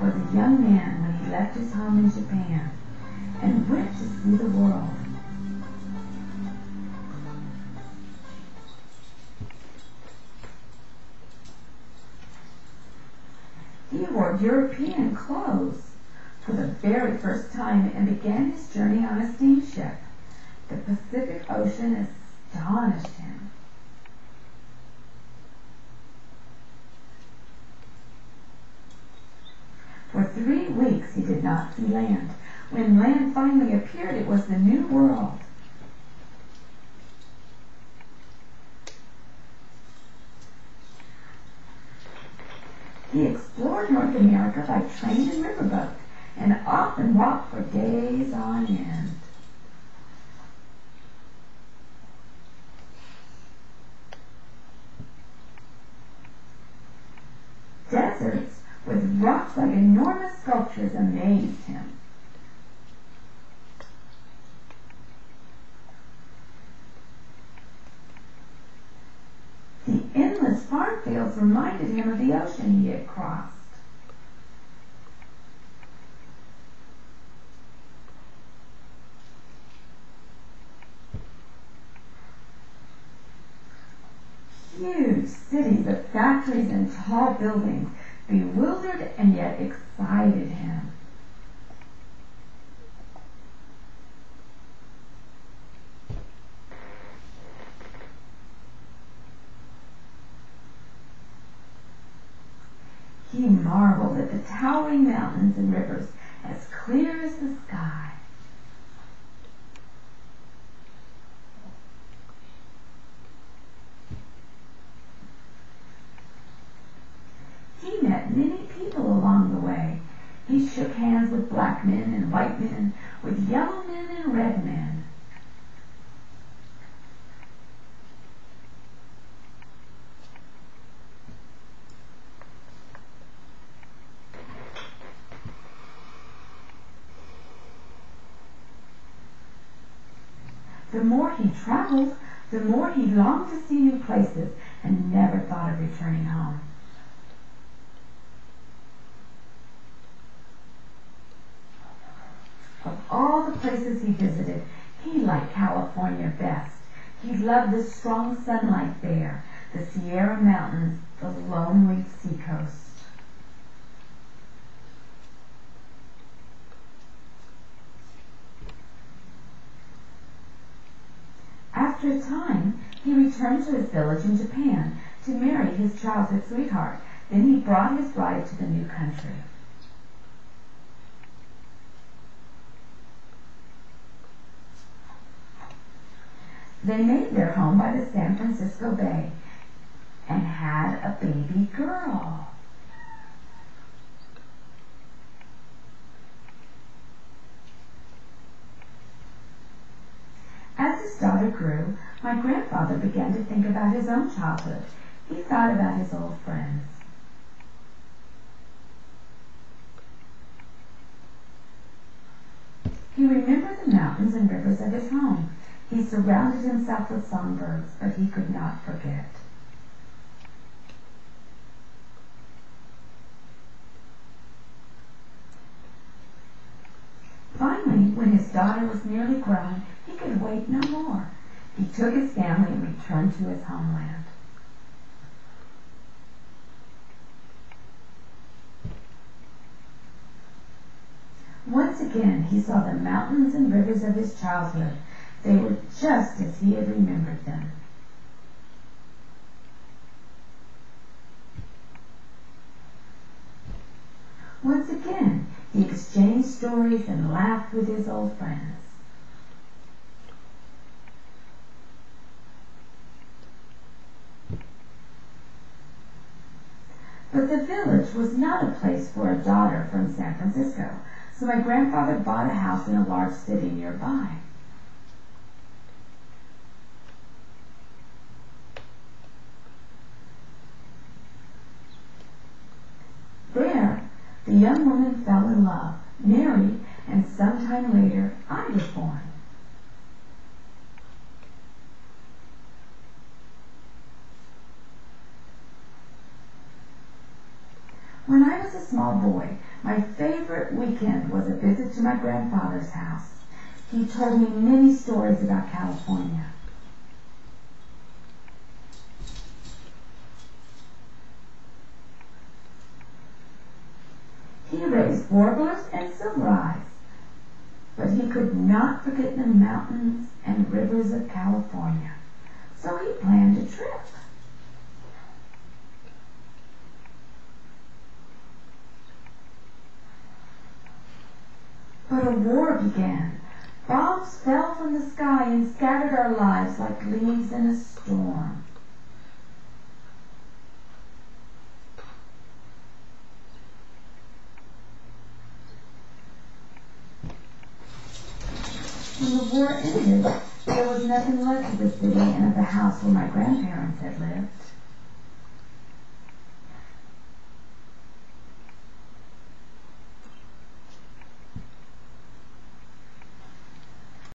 was a young man when he left his home in Japan and went to see the world. He wore European clothes for the very first time and began his journey on a steamship. The Pacific Ocean astonished him. For 3 weeks he did not see land. When land finally appeared, it was the New World. He explored North America by train and riverboat, and often walked for days on end. Deserts with rocks like enormous sculptures amazed him. The endless farm fields reminded him of the ocean he had crossed. Huge cities of factories and tall buildings bewildered and yet excited him. He marveled at the towering mountains and rivers as clear as the sky. He met many people along the way. He shook hands with black men and white men, with yellow men and red men. The more he traveled, the more he longed to see new places and never thought of returning home. Of all the places he visited, he liked California best. He loved the strong sunlight there, the Sierra Mountains, the lonely seacoast. After a time, he returned to his village in Japan to marry his childhood sweetheart. Then he brought his bride to the new country. They made their home by the San Francisco Bay and had a baby girl. As his daughter grew, my grandfather began to think about his own childhood. He thought about his old friends. He remembered the mountains and rivers of his home. He surrounded himself with songbirds, but he could not forget. Finally, when his daughter was nearly grown, he could wait no more. He took his family and returned to his homeland. Once again, he saw the mountains and rivers of his childhood. They were just as he had remembered them. Once again, he exchanged stories and laughed with his old friends. But the village was not a place for a daughter from San Francisco, so my grandfather bought a house in a large city nearby. There, the young woman fell in love, married, and sometime later I was born. When I was a small boy, My favorite weekend was a visit to my grandfather's house. He told me many stories about California. He raised warblers and silver eyes, but he could not forget the mountains and rivers of California, so he planned a trip. But a war began. Bombs fell from the sky and scattered our lives like leaves in a storm. When the war ended, there was nothing left of the city and of the house where my grandparents had lived.